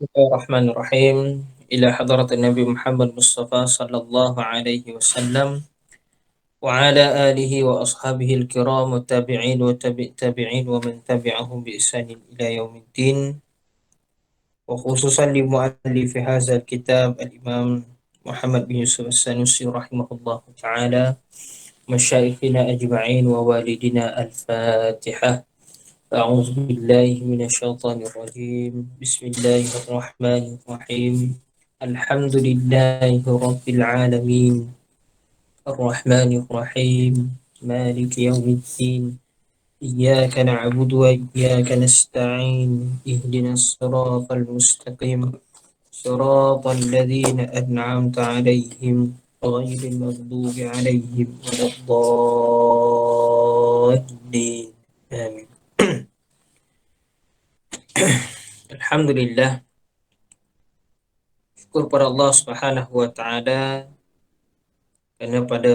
Bismillahirrahmanirrahim. Ila hadratin Nabi Muhammad Mustafa sallallahu alaihi wasallam wa ala alihi wa ashabihi al-kiram wa tabi'in wa tabi'in wa man tabi'ahum bi ihsanin ila yaumiddin. Wa khususan li muallif hadzal kitab al-Imam Muhammad bin Yusuf As-Sanusi rahimahullah taala, masyayikhina ajma'in wa walidina al-Fatihah. أعوذ بالله من الشيطان الرجيم بسم الله الرحمن الرحيم الحمد لله رب العالمين الرحمن الرحيم مالك يوم الدين إياك نعبد وإياك نستعين اهدنا الصراط المستقيم صراط الذين أنعمت عليهم غير المغضوب عليهم ولا الضالين آمين. Alhamdulillah, syukur pada Allah Subhanahu wa taala kerana pada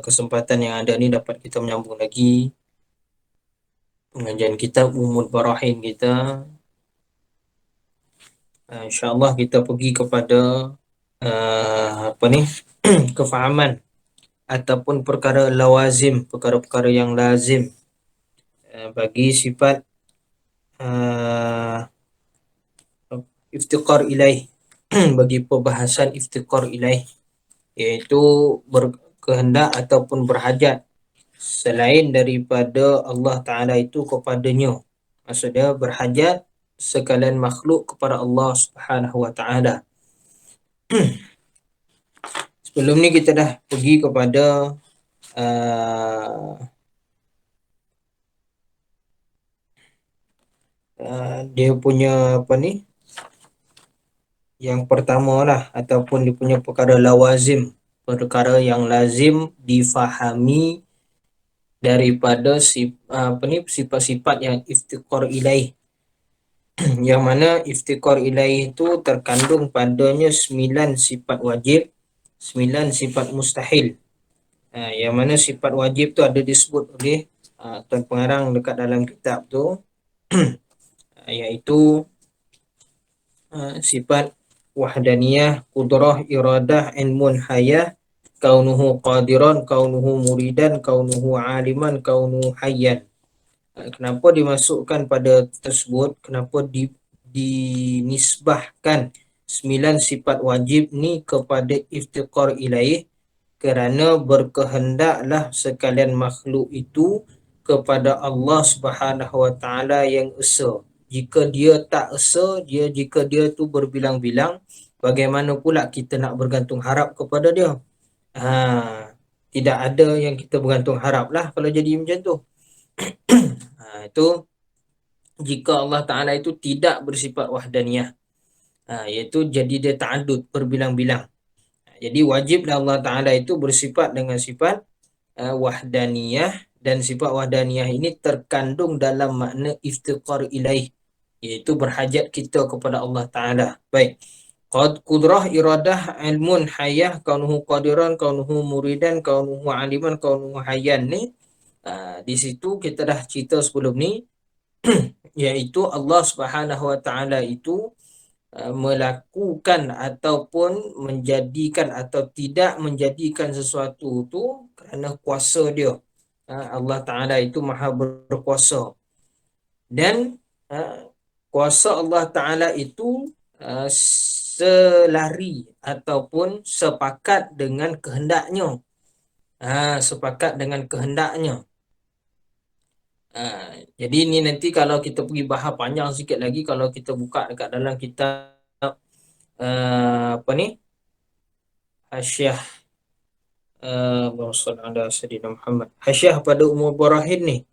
kesempatan yang ada ni dapat kita menyambung lagi pengajian kitab Ummul Barahin kita. InsyaAllah kita pergi kepada kefahaman ataupun perkara lawazim, perkara-perkara yang lazim bagi sifat iftiqar ilaih bagi perbahasan iftiqar ilaih, iaitu berkehendak ataupun berhajat selain daripada Allah Ta'ala itu kepadanya. Maksudnya berhajat sekalian makhluk kepada Allah Subhanahu Wa Ta'ala. Sebelum ni kita dah pergi kepada dia punya yang pertama lah, ataupun dia punya perkara lawazim, perkara yang lazim difahami daripada sifat-sifat yang iftiqar ilaih. Yang mana iftiqar ilaih itu terkandung padanya 9 sifat wajib, 9 sifat mustahil. Yang mana sifat wajib tu ada disebut oleh Tuan Pengarang dekat dalam kitab tu iaitu sifat wahdaniyah, qudrah, iradah, ilmun, hayah, kaunuhu qadiran, kaunuhu muridan, kaunuhu aliman, kaunuhu hayyan. Kenapa dimasukkan pada tersebut? Kenapa dinisbahkan 9 sifat wajib ni kepada iftiqar ilaih? Kerana berkehendaklah sekalian makhluk itu kepada Allah Subhanahu Wa Taala yang esa. Jika dia tak esa, jika dia tu berbilang-bilang, bagaimana pula kita nak bergantung harap kepada dia? Tidak ada yang kita bergantung harap lah kalau jadi macam tu. Itu jika Allah Ta'ala itu tidak bersifat wahdaniyah, iaitu jadi dia ta'adud, berbilang-bilang. Jadi wajiblah Allah Ta'ala itu bersifat dengan sifat wahdaniyah, dan sifat wahdaniyah ini terkandung dalam makna iftiqar ilaih, iaitu berhajat kita kepada Allah Ta'ala. Baik, qudrah, iradah, ilmun, hayah, kaunuhu qadiran, kaunuhu muridan, kaunuhu aliman, kaunuhu hayyan ni, di situ kita dah cerita sebelum ni iaitu Allah Subhanahu Wa Ta'ala itu melakukan ataupun menjadikan atau tidak menjadikan sesuatu tu kerana kuasa dia. Allah Ta'ala itu maha berkuasa, dan kuasa Allah Ta'ala itu selari ataupun sepakat dengan kehendaknya. Sepakat dengan kehendaknya. Jadi ni nanti kalau kita pergi bahas panjang sikit lagi, kalau kita buka dekat dalam kitab Hasyiah Muhammad, Hasyiah pada Ummul Barahin ni,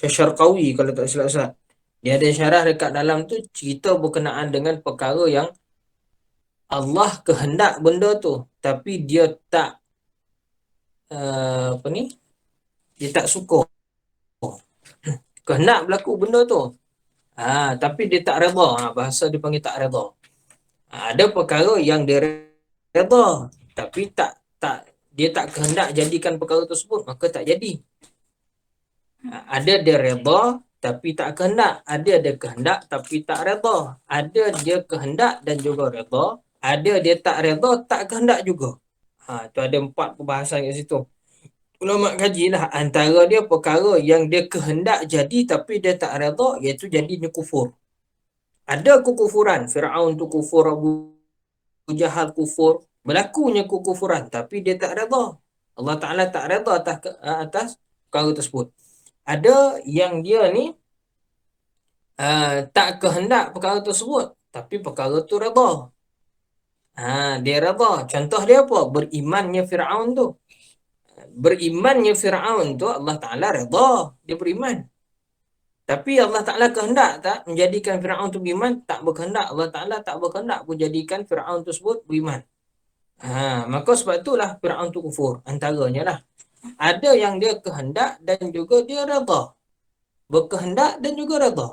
Syarqawi kalau tak silap Ustaz, dia ada syarah dekat dalam tu cerita berkenaan dengan perkara yang Allah kehendak benda tu, tapi dia tak dia tak suka. Kehendak berlaku benda tu, tapi dia tak redha. Bahasa dia panggil tak redha. Ada perkara yang dia redha, tapi dia tak kehendak jadikan perkara tersebut, maka tak jadi. Ada dia redha, tapi tak kehendak. Ada dia kehendak tapi tak redha. Ada dia kehendak dan juga redha. Ada dia tak redha, tak kehendak juga. Tu ada 4 perbahasan kat situ. Ulama kajilah antara dia perkara yang dia kehendak jadi tapi dia tak redha, iaitu jadi ni kufur. Ada kekufuran, Firaun tu kufur, Abu Jahal kufur, berlakunya kekufuran tapi dia tak redha. Allah Taala tak redha atas perkara tersebut. Ada yang dia ni tak kehendak perkara tersebut tapi perkara tu redha. Dia redha. Contoh dia apa? Berimannya Firaun tu. Berimannya Firaun tu Allah Taala redha dia beriman. Tapi Allah Taala kehendak tak menjadikan Firaun tu beriman? Tak berkehendak. Allah Taala tak berkehendak pun jadikan Firaun tersebut beriman. Maka sebab itulah Firaun tu kufur. Antaranya lah. Ada yang dia kehendak dan juga dia redha. Berkehendak dan juga redha.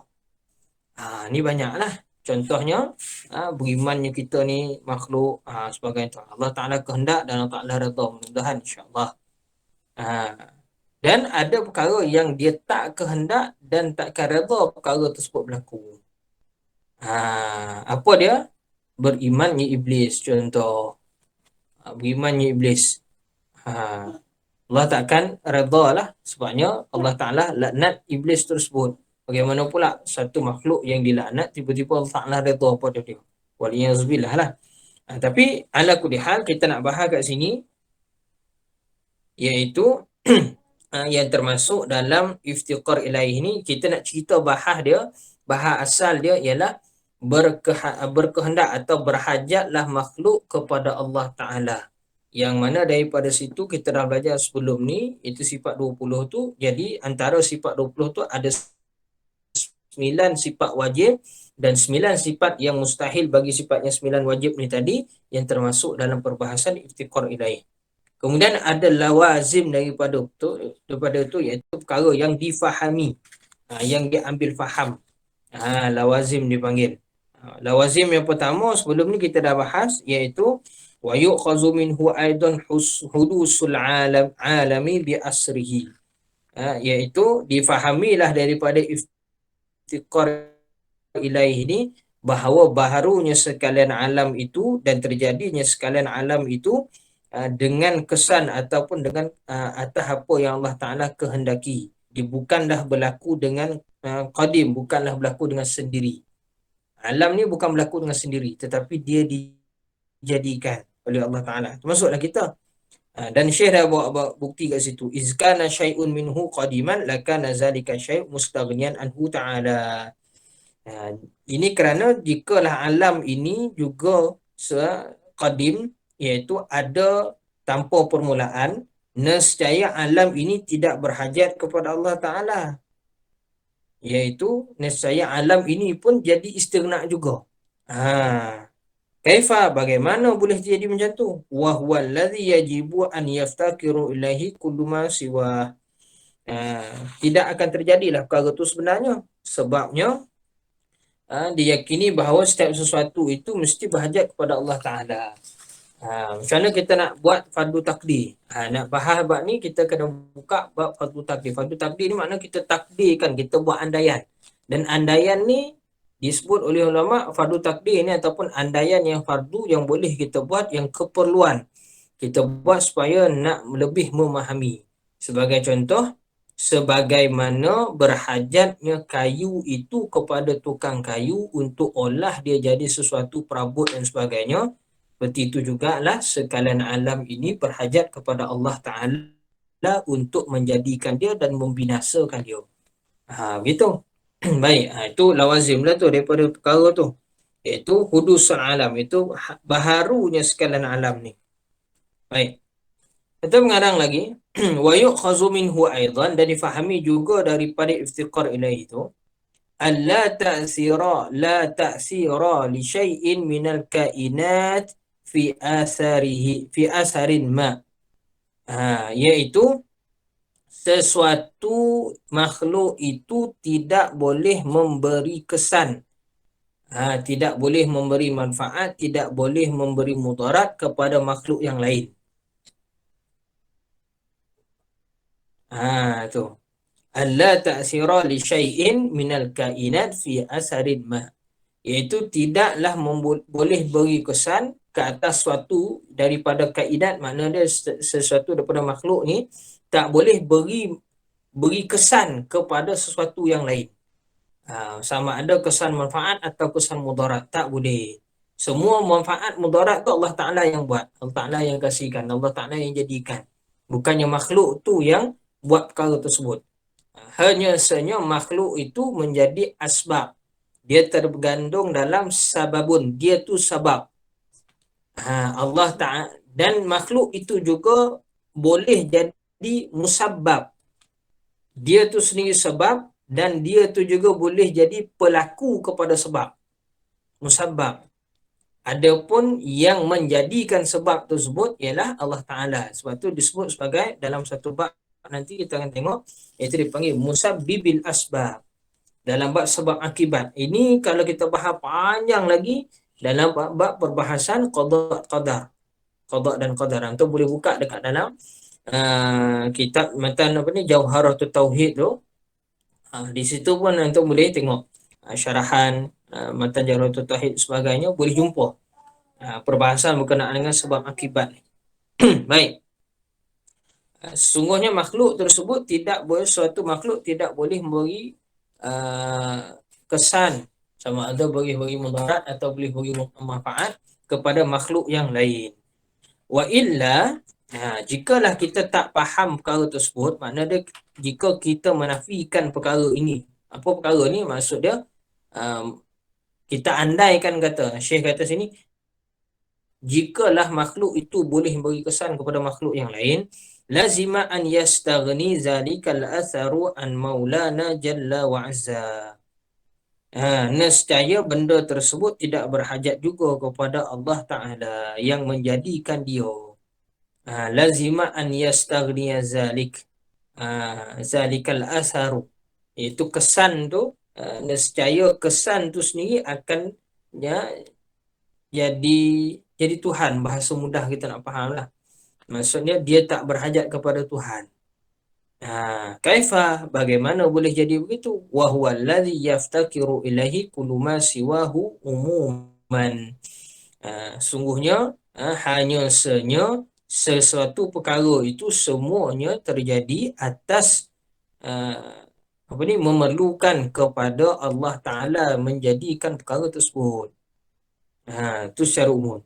Ni banyaklah. Contohnya, berimannya kita ni makhluk sebagai itu. Allah Ta'ala kehendak dan Allah Ta'ala redha. Mudah-mudahan insyaAllah. Dan ada perkara yang dia tak kehendak dan takkan redha perkara tersebut berlaku. Apa dia? Berimannya iblis. Contoh. Berimannya iblis. Allah takkan redha lah. Sebabnya Allah Ta'ala laknat iblis tersebut. Bagaimana pula satu makhluk yang dilaknat tiba-tiba Allah Ta'ala redha pada dia. Waliyahzubillah lah. Tapi ala kulli hal kita nak bahas kat sini iaitu yang termasuk dalam iftiqar ilaih ni, kita nak cerita bahas dia, bahas asal dia ialah berkehendak atau berhajatlah makhluk kepada Allah Ta'ala. Yang mana daripada situ kita dah belajar sebelum ni, itu sifat 20 tu. Jadi antara sifat 20 tu ada 9 sifat wajib dan 9 sifat yang mustahil bagi sifatnya 9 wajib ni tadi, yang termasuk dalam perbahasan iftiqar ilaih. Kemudian ada lawazim daripada itu, iaitu perkara yang difahami, yang diambil faham. Lawazim dipanggil. Lawazim yang pertama sebelum ni kita dah bahas, iaitu wa yu'khazu minhu aidan hudusul alami bi asrihi. Iaitu difahamilah daripada iftiqar ilaih ini bahawa baharunya sekalian alam itu dan terjadinya sekalian alam itu dengan kesan ataupun dengan atas apa yang Allah Ta'ala kehendaki. Dia bukanlah berlaku dengan qadim, bukanlah berlaku dengan sendiri. Alam ni bukan berlaku dengan sendiri, tetapi dia dijadikan oleh Allah Ta'ala. Termasuklah kita. Dan Syekh dah bawa bukti kat situ. Izkana syai'un minhu qadiman lakana zalika syai' mustaghniyan anhu ta'ala. Ini kerana jikalah alam ini juga qadim, iaitu ada tanpa permulaan, nescaya alam ini tidak berhajat kepada Allah Ta'ala. Iaitu nescaya alam ini pun jadi istighna juga. Kaifa, bagaimana boleh jadi macam tu? Wa huwa allazi yajibu an yaftakiru ilaihi kullu ma siwa. Tidak akan terjadilah perkara tu sebenarnya. Sebabnya diyakini bahawa setiap sesuatu itu mesti berhajat kepada Allah Ta'ala. Macam mana kita nak buat fardu takdir? Nak bahas bab ni, kita kena buka bab fardu takdir. Fardu takdir ni makna kita takdirkan, kita buat andaian. Dan andaian ni disebut oleh ulama fardu takdir ni ataupun andaian yang fardu yang boleh kita buat, yang keperluan kita buat supaya nak lebih memahami. Sebagai contoh, sebagaimana berhajatnya kayu itu kepada tukang kayu untuk olah dia jadi sesuatu perabot dan sebagainya, seperti itu jugalah sekalian alam ini berhajat kepada Allah Ta'ala untuk menjadikan dia dan membinasakan dia. Begitu. Baik, itu lawazim lah tu daripada perkara tu, iaitu hudusul alam, itu baharunya sekalian alam ni. Baik, kita mengarang lagi. Wa yu'khazu minhu aidan, dan difahami juga daripada iftiqar ilaih itu, la ta'sira li syai'in minal kainat fi asarin ma. Iaitu sesuatu makhluk itu tidak boleh memberi kesan, tidak boleh memberi manfaat, tidak boleh memberi mudarat kepada makhluk yang lain. Tu. alla ta'sira li syai'in minal kainat fi asarin ma, iaitu tidaklah boleh beri kesan ke atas suatu daripada kainat, maknanya sesuatu daripada makhluk ni tak boleh beri kesan kepada sesuatu yang lain. Sama ada kesan manfaat atau kesan mudarat, tak boleh. Semua manfaat mudarat tu Allah Ta'ala yang buat, Allah Ta'ala yang kasihkan, Allah Ta'ala yang jadikan, bukannya makhluk tu yang buat perkara tersebut. Hanya sahaja makhluk itu menjadi asbab, dia tergantung dalam sababun, dia tu sabab. Allah Ta'ala, dan makhluk itu juga boleh jadi musabbab, dia tu sendiri sebab, dan dia tu juga boleh jadi pelaku kepada sebab, musabbab. Adapun yang menjadikan sebab tersebut ialah Allah Ta'ala. Sebab tu disebut sebagai, dalam satu bab nanti kita akan tengok, iaitu dipanggil musabbibil asbab, dalam bab sebab akibat. Ini kalau kita bahas panjang lagi dalam bab perbahasan qada qadar, qada dan qadar. Antum boleh buka dekat dalam kitab matan apa ni, Jauharatul Tauhid tu. Di situ pun antum boleh tengok syarahan matan Jauharatul Tauhid sebagainya, boleh jumpa perbahasan berkenaan dengan sebab akibat. Baik. Sesungguhnya makhluk tersebut tidak boleh, suatu makhluk tidak boleh memberi kesan, sama ada beri mudarat atau boleh beri manfaat kepada makhluk yang lain. Wa illa, jikalah kita tak faham perkara tersebut, maknanya jika kita menafikan perkara ini, apa perkara ni maksud dia, kita andaikan kata, Syekh kata sini, jikalah makhluk itu boleh beri kesan kepada makhluk yang lain, lazima an yastaghni zalikal atharu an maulana jalla wa azza. Nescaya benda tersebut tidak berhajat juga kepada Allah Ta'ala yang menjadikan dia. Lazima an yastaghni zalik, zalikal atharu, iaitu kesan tu, nescaya kesan tu sendiri akan jadi Tuhan. Bahasa mudah kita nak faham lah. Maksudnya dia tak berhajat kepada Tuhan. Kaifa, bagaimana boleh jadi begitu? Wa huwa allazi yaftakiru ilaihi kullu ma siwahu umuman. Sungguhnya hanya sesuatu perkara itu semuanya terjadi atas memerlukan kepada Allah Ta'ala menjadikan perkara tersebut. Itu secara umum.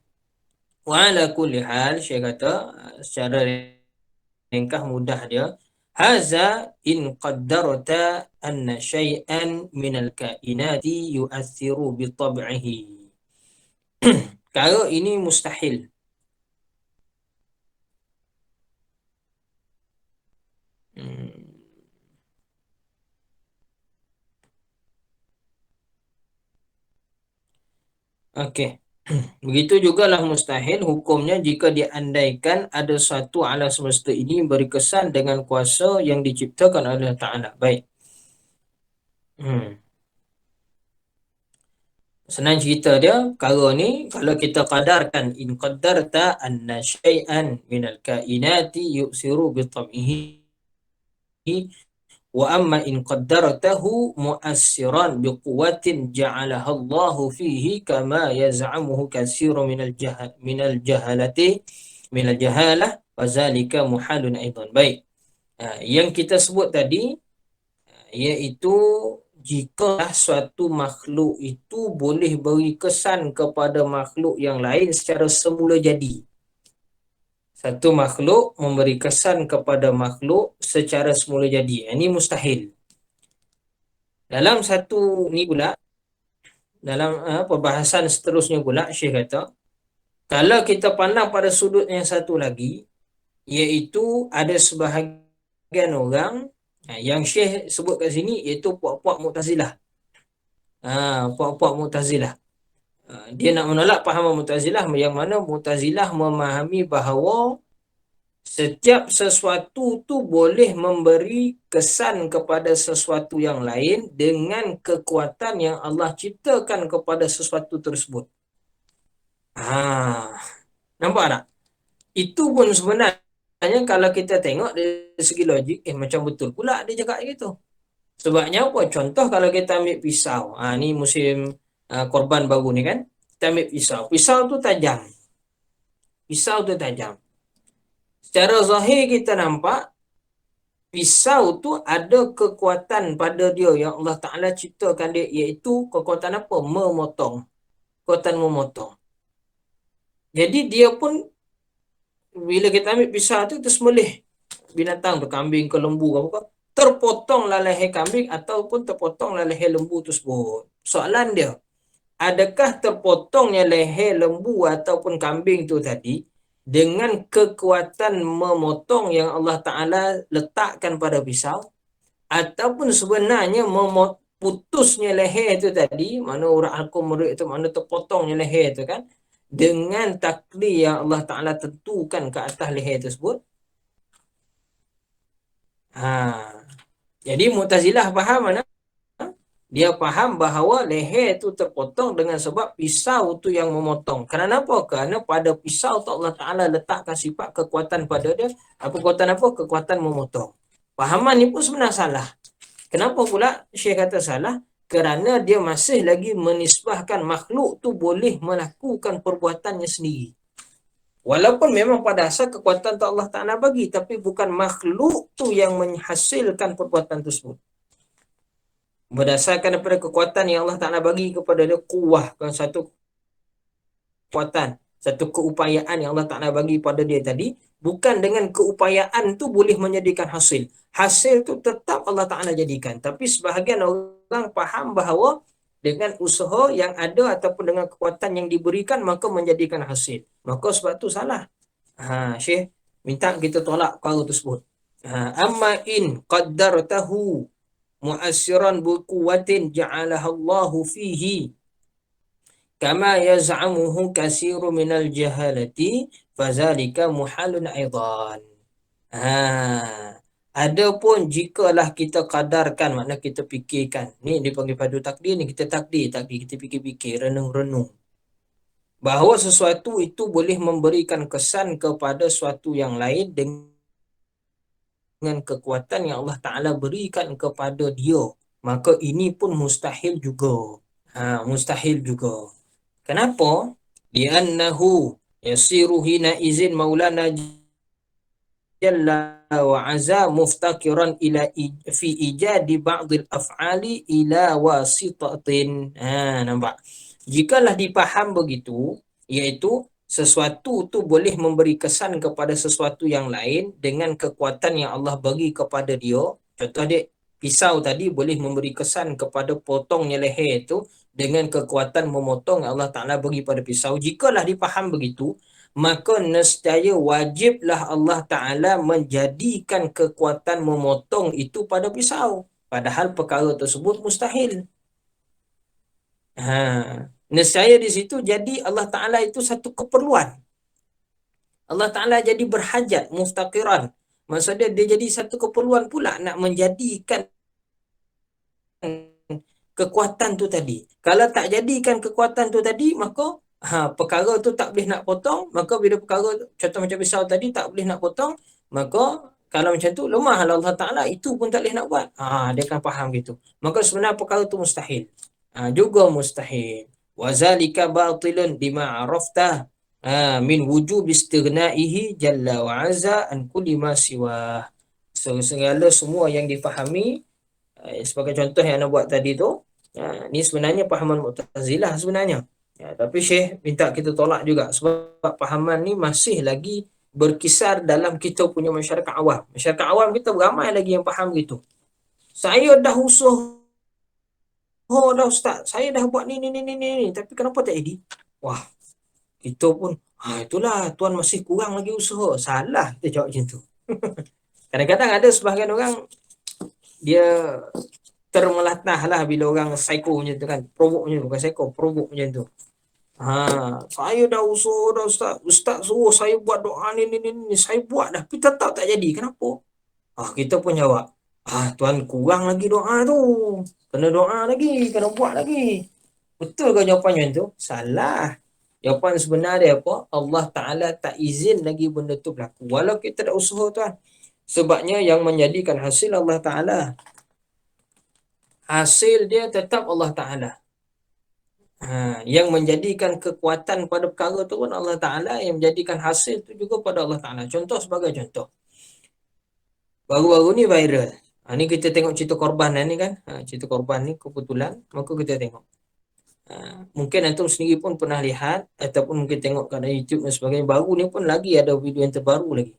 Wa ala kulli hal, Syekh kata secara ringkas mudah dia, haza in qaddarta anna syai'an minal kainati yu'athiru bi tab'ihi. Perkara ini mustahil. Okey. Begitu jugalah mustahil hukumnya jika diandaikan ada suatu alam semesta ini berkesan dengan kuasa yang diciptakan oleh Allah Ta'ala. Baik. Senang cerita dia, perkara ni kalau kita qadarkan, in qaddarta anna syai'an minal kainati yusiru bi tab'ihi, wa amma in qaddartahu mu'assiran bi quwwatin ja'alaha Allahu fihi kama yaz'amuhu katsirun minal jahalah wa zalika muhalun aidan. Baik. Yang kita sebut tadi, iaitu jika suatu makhluk itu boleh beri kesan kepada makhluk yang lain secara semula jadi. Satu makhluk memberi kesan kepada makhluk secara semula jadi. Ini mustahil. Dalam satu ni pula, dalam perbahasan seterusnya pula, Syekh kata, kalau kita pandang pada sudut yang satu lagi, iaitu ada sebahagian orang yang Syekh sebut kat sini, iaitu puak-puak Mu'tazilah. Puak-puak Mu'tazilah. Dia nak menolak pahaman Mu'tazilah, yang mana Mu'tazilah memahami bahawa setiap sesuatu tu boleh memberi kesan kepada sesuatu yang lain dengan kekuatan yang Allah ciptakan kepada sesuatu tersebut. Nampak tak? Itu pun sebenarnya Hanya kalau kita tengok dari segi logik, macam betul pula dia cakap gitu. Sebabnya apa? Contoh kalau kita ambil pisau. Ni musim korban baru ni kan. Kita ambil pisau. Pisau tu tajam. Pisau tu tajam. Secara zahir kita nampak pisau tu ada kekuatan pada dia yang Allah Ta'ala ciptakan dia, iaitu kekuatan apa? Memotong. Kekuatan memotong. Jadi dia pun bila kita ambil pisau tu, kita sembelih binatang tu, kambing ke lembu ke apa, terpotonglah leher kambing ataupun terpotonglah leher lembu tersebut. Soalan dia, adakah terpotongnya leher lembu ataupun kambing tu tadi dengan kekuatan memotong yang Allah Ta'ala letakkan pada pisau, ataupun sebenarnya putusnya leher itu tadi, mana urat halkum murid itu, mana terpotongnya leher itu kan, dengan takdir yang Allah Ta'ala tentukan ke atas leher tersebut. Jadi Mu'tazilah faham mana? Dia faham bahawa leher itu terpotong dengan sebab pisau tu yang memotong. Kerana apa? Kerana pada pisau tu Allah Ta'ala letakkan sifat kekuatan pada dia. Apa kekuatan apa? Kekuatan memotong. Fahaman ni pun sebenarnya salah. Kenapa pula Syekh kata salah? Kerana dia masih lagi menisbahkan makhluk tu boleh melakukan perbuatannya sendiri. Walaupun memang pada asal kekuatan tu Allah Ta'ala bagi, tapi bukan makhluk tu yang menghasilkan perbuatan tersebut. Berdasarkan daripada kekuatan yang Allah Ta'ala bagi kepada dia, kuwah, satu kekuatan, satu keupayaan yang Allah Ta'ala bagi pada dia tadi, bukan dengan keupayaan tu boleh menjadikan hasil. Hasil tu tetap Allah Ta'ala jadikan. Tapi sebahagian orang faham bahawa dengan usaha yang ada ataupun dengan kekuatan yang diberikan, maka menjadikan hasil. Maka sebab tu salah. Syekh minta kita tolak perkara tersebut. Amma in qaddartahu mu'assiran buquwatin ja'alaha Allahu fihi kama yaz'amuhu kasiru minal jahalati fazalika muhalun aidan. Adapun jikalah kita kadarkan, makna kita fikirkan, ni dipanggil padu takdir, ni kita takdir, kita fikir-fikir, renung-renung, bahawa sesuatu itu boleh memberikan kesan kepada suatu yang lain dengan kekuatan yang Allah Ta'ala berikan kepada dia, maka ini pun mustahil juga. Mustahil juga. Kenapa? Li'annahu yasiru hina izin maulana jalla wa azza muftakiran ila fi ijadi ba'dil af'ali ila wasitatin. Nampak? Jikalah dipaham begitu, iaitu sesuatu tu boleh memberi kesan kepada sesuatu yang lain dengan kekuatan yang Allah bagi kepada dia. Contoh dia, pisau tadi boleh memberi kesan kepada potongnya leher itu dengan kekuatan memotong yang Allah Ta'ala bagi pada pisau. Jikalah dipaham begitu, maka nescaya wajiblah Allah Ta'ala menjadikan kekuatan memotong itu pada pisau. Padahal perkara tersebut mustahil. Nescaya di situ jadi Allah Ta'ala itu satu keperluan. Allah Ta'ala jadi berhajat, muftaqiran. Maksudnya dia jadi satu keperluan pula nak menjadikan kekuatan tu tadi. Kalau tak jadikan kekuatan tu tadi, maka perkara tu tak boleh nak potong. Maka bila perkara, contoh macam pisau tadi, tak boleh nak potong, maka kalau macam tu, lemah Allah Ta'ala, itu pun tak boleh nak buat. Dia akan faham gitu. Maka sebenarnya perkara tu mustahil. Juga mustahil. Wazalika batilun bima arafta min wujub istighnaihi jalla wa azza an kulli ma siwa. So, segala semua yang difahami, sebagai contoh yang anda buat tadi tu, ni sebenarnya pahaman Mu'tazilah sebenarnya. Tapi Syekh minta kita tolak juga sebab pahaman ni masih lagi berkisar dalam kita punya masyarakat awam. Masyarakat awam kita ramai lagi yang faham gitu. Saya dah usaha dah Ustaz, saya dah buat ni, tapi kenapa tak jadi? Wah, kita pun, itulah Tuan masih kurang lagi usaha. Salah kita jawab macam tu. Kadang-kadang ada sebahagian orang, dia termelatah lah bila orang psycho macam tu kan. Provok macam tu, bukan psycho, provok macam tu. Saya dah usaha dah Ustaz. Ustaz suruh saya buat doa ni, saya buat dah, tapi tetap tak jadi. Kenapa? Kita pun jawab, Tuan kurang lagi doa tu. Kena doa lagi, kena buat lagi. Betul ke jawapannya tu? Salah. Jawapan sebenar dia apa? Allah Ta'ala tak izin lagi benda tu berlaku. Walau kita tak usaha tuan. Sebabnya yang menjadikan hasil Allah Ta'ala. Hasil dia tetap Allah Ta'ala. Yang menjadikan kekuatan pada perkara tu pun Allah Ta'ala. Yang menjadikan hasil tu juga pada Allah Ta'ala. Contoh sebagai contoh. Baru-baru ni viral. Ni kita tengok cerita korban ni kan. Cerita korban ni kebetulan. Maka kita tengok. Mungkin antum sendiri pun pernah lihat. Ataupun mungkin tengok kat YouTube dan sebagainya. Baru ni pun lagi ada video yang terbaru lagi.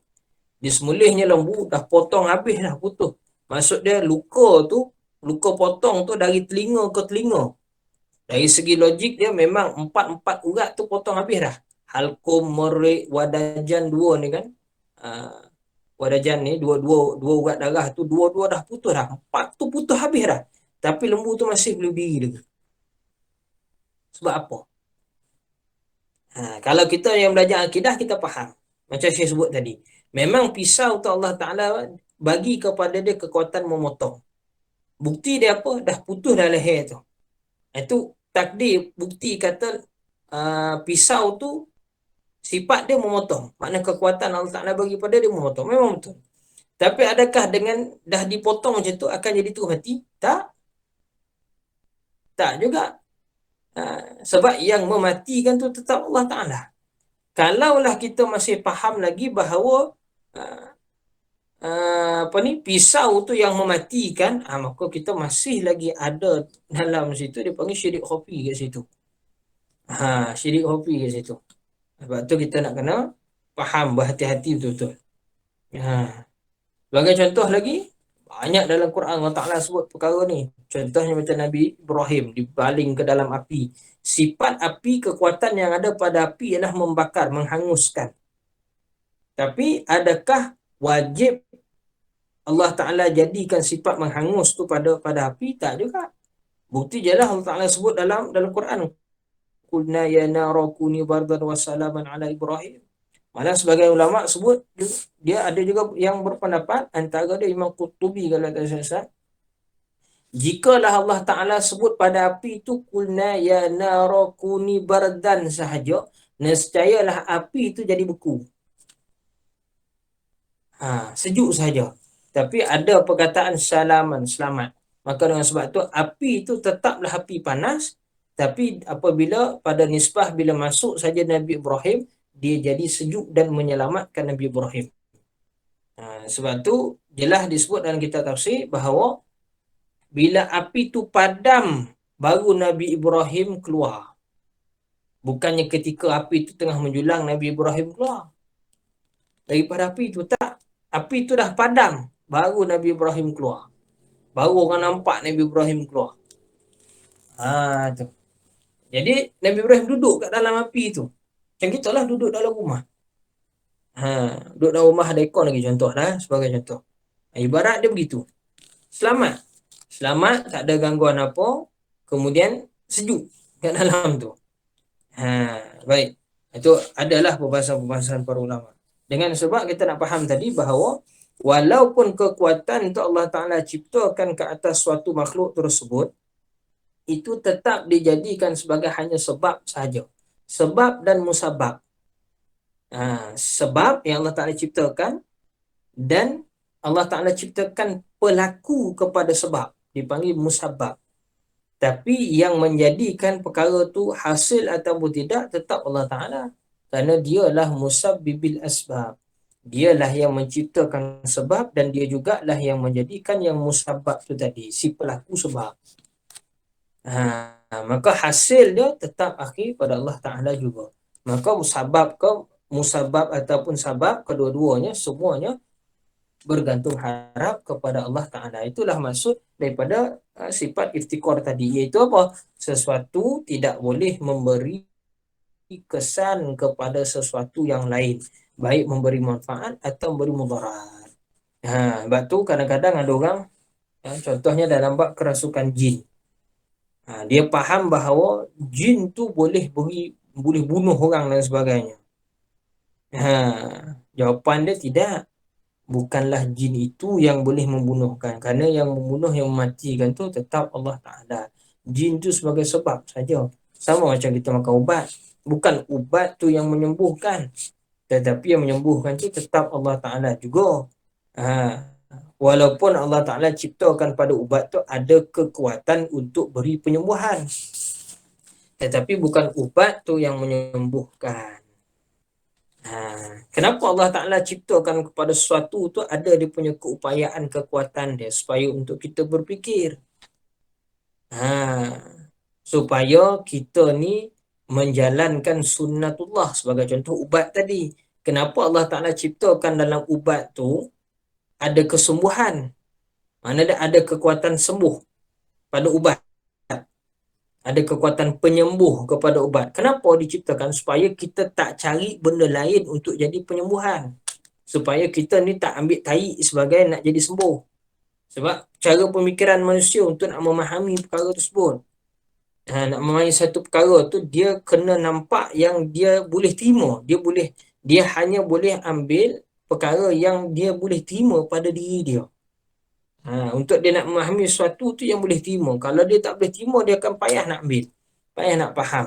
Disembelihnya lembu. Dah potong habis dah putus. Maksud dia luka tu. Luka potong tu dari telinga ke telinga. Dari segi logik dia memang empat urat tu potong habis dah. Halkum, merik, wadajan dua ni kan. Wadajan ni dua urat darah tu dua dah putus dah. Empat tu putus habis dah. Tapi lembu tu masih boleh berdiri lagi. Sebab apa? Kalau kita yang belajar akidah kita faham. Macam saya sebut tadi. Memang pisau tu Allah Ta'ala bagi kepada dia kekuatan memotong. Bukti dia apa? Dah putus dah leher tu. Itu takdir bukti kata pisau tu sifat dia memotong. Makna kekuatan Allah Ta'ala bagi pada dia memotong. Memang betul. Tapi adakah dengan dah dipotong macam tu akan jadi terus mati? Tak. Tak juga. Sebab yang mematikan tu tetap Allah Ta'ala. Kalaulah kita masih faham lagi bahawa pisau tu yang mematikan, maka kita masih lagi ada dalam situ dia panggil syirik khafi kat situ. Syirik khafi kat situ. Sebab tu kita nak kena faham, berhati-hati betul-betul. Sebagai contoh lagi, banyak dalam Quran Allah Ta'ala sebut perkara ni. Contohnya macam Nabi Ibrahim dibaling ke dalam api. Sifat api, kekuatan yang ada pada api ialah membakar, menghanguskan. Tapi adakah wajib Allah Ta'ala jadikan sifat menghangus tu pada api? Tak juga. Bukti je lah Allah Ta'ala sebut dalam Quran. Qulna ya naru kuni bardan wa salaman ala Ibrahim. Malah sebagai ulama sebut, dia ada juga yang berpendapat, antara dia Imam Qurtubi kalau tak salah. Jikalah Allah Ta'ala sebut pada api itu qulna ya naru kuni bardan sahaja, nescayalah api itu jadi beku. Sejuk saja. Tapi ada perkataan salaman, selamat. Maka dengan sebab tu api itu tetaplah api panas, tapi apabila pada nisbah bila masuk saja Nabi Ibrahim, dia jadi sejuk dan menyelamatkan Nabi Ibrahim. Sebab tu jelas disebut dalam kitab tafsir bahawa bila api tu padam baru Nabi Ibrahim keluar. Bukannya ketika api tu tengah menjulang Nabi Ibrahim keluar daripada api tu, tak. Api tu dah padam baru Nabi Ibrahim keluar. Baru orang nampak Nabi Ibrahim keluar. Tu. Jadi Nabi Ibrahim duduk kat dalam api tu. Macam kita lah duduk dalam rumah. Duduk dalam rumah ada aircon lagi contoh lah, sebagai contoh. Ibarat dia begitu. Selamat, tak ada gangguan apa. Kemudian sejuk kat dalam tu. Baik. Itu adalah perbahasan para ulama. Dengan sebab kita nak faham tadi bahawa walaupun kekuatan itu Allah Ta'ala ciptakan ke atas suatu makhluk tersebut, itu tetap dijadikan sebagai hanya sebab sahaja. Sebab dan musabab. Sebab yang Allah Ta'ala ciptakan, dan Allah Ta'ala ciptakan pelaku kepada sebab, dipanggil musabab. Tapi yang menjadikan perkara tu hasil ataupun tidak tetap Allah Ta'ala. Kerana dialah musabbibil asbab. Dialah yang menciptakan sebab, dan dia jugalah yang menjadikan yang musabab tu tadi, si pelaku sebab. Maka hasil dia tetap akhir pada Allah Ta'ala juga. Maka musabab ataupun sabab, kedua-duanya semuanya bergantung harap kepada Allah Ta'ala. Itulah maksud daripada sifat iftikar tadi, iaitu apa? Sesuatu tidak boleh memberi kesan kepada sesuatu yang lain, baik memberi manfaat atau memberi mudarat. Sebab tu kadang-kadang ada orang, contohnya dalam bab kerasukan jin, dia faham bahawa jin tu boleh bunuh orang dan sebagainya. Jawapan dia tidak. Bukanlah jin itu yang boleh membunuhkan, kerana yang membunuh, yang mematikan tu tetap Allah Ta'ala. Jin tu sebagai sebab saja. Sama macam kita makan ubat. Bukan ubat tu yang menyembuhkan, tetapi yang menyembuhkan tu tetap Allah Ta'ala juga. Ha. Walaupun Allah Ta'ala ciptakan pada ubat tu ada kekuatan untuk beri penyembuhan, tetapi bukan ubat tu yang menyembuhkan. Ha. Kenapa Allah Ta'ala ciptakan kepada sesuatu tu ada dia punya keupayaan, kekuatan dia supaya untuk kita berfikir. Supaya kita ni menjalankan sunnatullah. Sebagai contoh ubat tadi, kenapa Allah Ta'ala ciptakan dalam ubat tu ada kesembuhan, mana ada kekuatan sembuh pada ubat, ada kekuatan penyembuh kepada ubat. Kenapa diciptakan? Supaya kita tak cari benda lain untuk jadi penyembuhan, supaya kita ni tak ambil tarik sebagai nak jadi sembuh. Sebab cara pemikiran manusia untuk nak memahami perkara tersebut, nak memahami satu perkara tu, dia kena nampak yang dia boleh terima. Dia hanya boleh ambil perkara yang dia boleh terima pada diri dia. Untuk dia nak memahami sesuatu tu yang boleh terima. Kalau dia tak boleh terima, dia akan payah nak ambil, payah nak faham.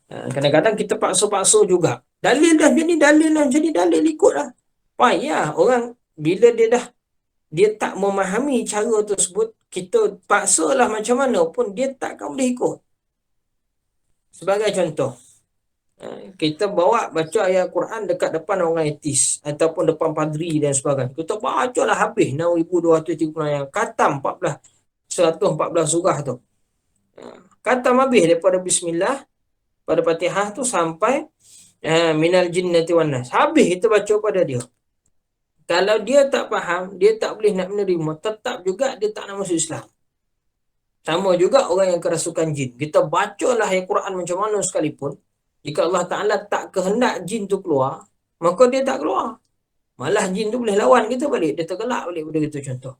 Kadang-kadang kita paksa-paksa juga. Dalil dah jadi dalil lah, jadi dalil ikut lah. Payah orang bila dia tak memahami cara tersebut, kita paksalah macam mana pun dia takkan boleh ikut. Sebagai contoh, kita bawa baca ayat Quran dekat depan orang etis ataupun depan padri dan sebagainya. Kita baca lah habis 6,230 ayat, khatam 114 surah tu. Khatam habis daripada bismillah pada Fatihah tu sampai minal jinnati wan nas. Habis kita baca pada dia. Kalau dia tak faham, dia tak boleh nak menerima, tetap juga dia tak nak masuk Islam. Sama juga orang yang kerasukan jin. Kita bacalah ayat Quran macam mana sekalipun, jika Allah Ta'ala tak kehendak jin tu keluar, maka dia tak keluar. Malah jin tu boleh lawan kita balik, dia tergelak balik pada kita contoh.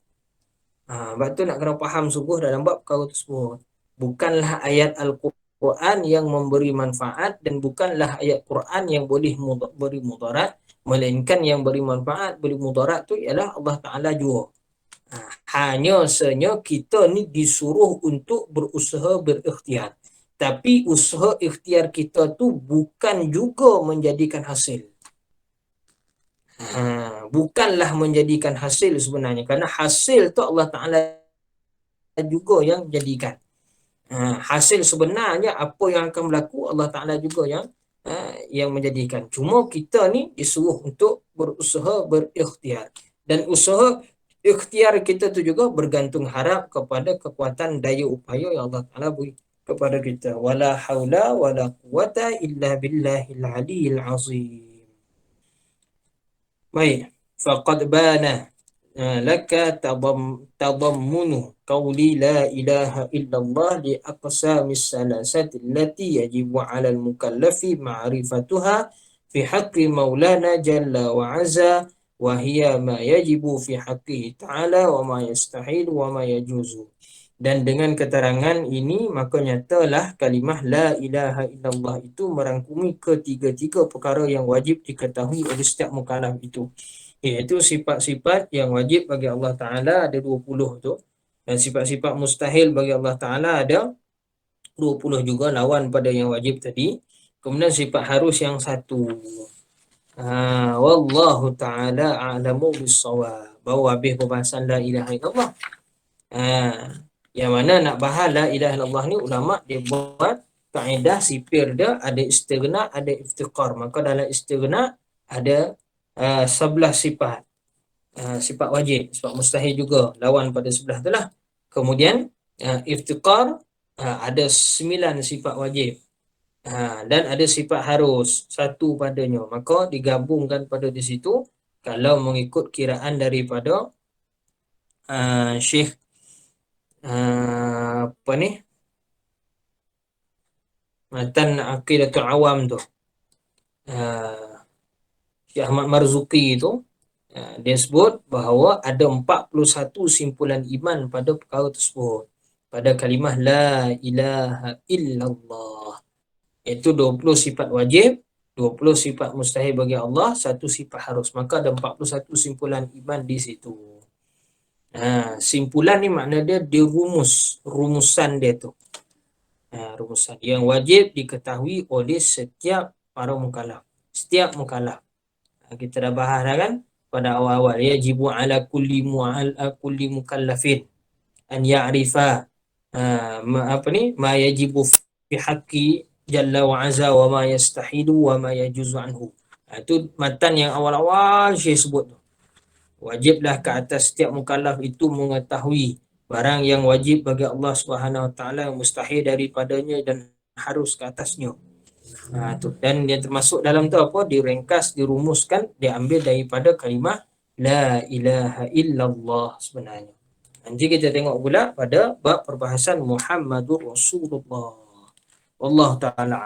Sebab tu nak kena faham sungguh dalam bab perkara tersebut. Bukanlah ayat Al-Quran yang memberi manfaat dan bukanlah ayat Quran yang boleh beri mudarat, melainkan yang beri manfaat, beri mudarat tu ialah Allah Ta'ala jua. Hanya sahaja kita ni disuruh untuk berusaha berikhtiar. Tapi usaha ikhtiar kita tu bukan juga menjadikan hasil. Bukanlah menjadikan hasil sebenarnya. Kerana hasil tu Allah Ta'ala juga yang jadikan. Hasil sebenarnya apa yang akan berlaku, Allah Ta'ala juga yang menjadikan. Cuma kita ni disuruh untuk berusaha berikhtiar. Dan usaha ikhtiar kita tu juga bergantung harap kepada kekuatan daya upaya yang Allah Ta'ala beri kepada kita. Wala haula wala quwata illa billahil aliyil azim. Baik. Faqad bana laka tadammunu qawli la ilaha illallah li aqsamis salasati allati yajibu 'ala al-mukallafi ma'rifatuha fi haqqi maulana jalla wa 'azza wa hiya ma yajibu fi haqqihi ta'ala wa ma yastahil wa ma yajuzu. Dan dengan keterangan ini maka nyatalah kalimah la ilaha illallah itu merangkumi ketiga-tiga perkara yang wajib diketahui oleh setiap mukallaf itu, iaitu sifat-sifat yang wajib bagi Allah Ta'ala ada 20 tu, dan sifat-sifat mustahil bagi Allah Ta'ala ada 20 juga, lawan pada yang wajib tadi. Kemudian sifat harus yang satu. Wallahu Ta'ala a'lamu bis-shawab. Baru habis pembahasan la ilaha illallah. Yang mana nak bahas la ilaha illallah ni, ulama dia buat kaedah sipir dia, ada istighna, ada iftiqar. Maka dalam istighna ada 11 sifat. Sifat wajib, sifat mustahil juga, lawan pada sebelah tu lah. Kemudian iftiqar ada 9 sifat wajib. Dan ada sifat harus, satu padanya. Maka digabungkan pada di situ, kalau mengikut kiraan daripada Syekh apa ni, Matan Aqidatul Awam tu, Syekh Ahmad Marzuki tu, dia sebut bahawa ada 41 simpulan iman pada perkara tersebut, pada kalimah la ilaha illallah. Iaitu 20 sifat wajib, 20 sifat mustahil bagi Allah, 1 sifat harus. Maka ada 41 simpulan iman di situ. Simpulan ni makna dia dirumus, rumusan dia tu. Rumusan yang wajib diketahui oleh setiap para mukallaf. Setiap mukallaf. Kita dah bahas dah kan pada awal-awal, yajibu ala kulli mukallafin an ya'rifa ma yajibu fi haqqi jalla wa azza wa ma yastahilu wa ma yajuzu anhu. Itu matan yang awal-awal saya sebut tu. Wajiblah ke atas setiap mukallaf itu mengetahui barang yang wajib bagi Allah Subhanahu Wa Taala, mustahil daripadanya dan harus ke atasnya. Tu. Dan yang termasuk dalam tu apa? Diringkas, dirumuskan, diambil daripada kalimah la ilaha illallah sebenarnya. Nanti kita tengok pula pada bab perbahasan Muhammadur Rasulullah. Allah Ta'ala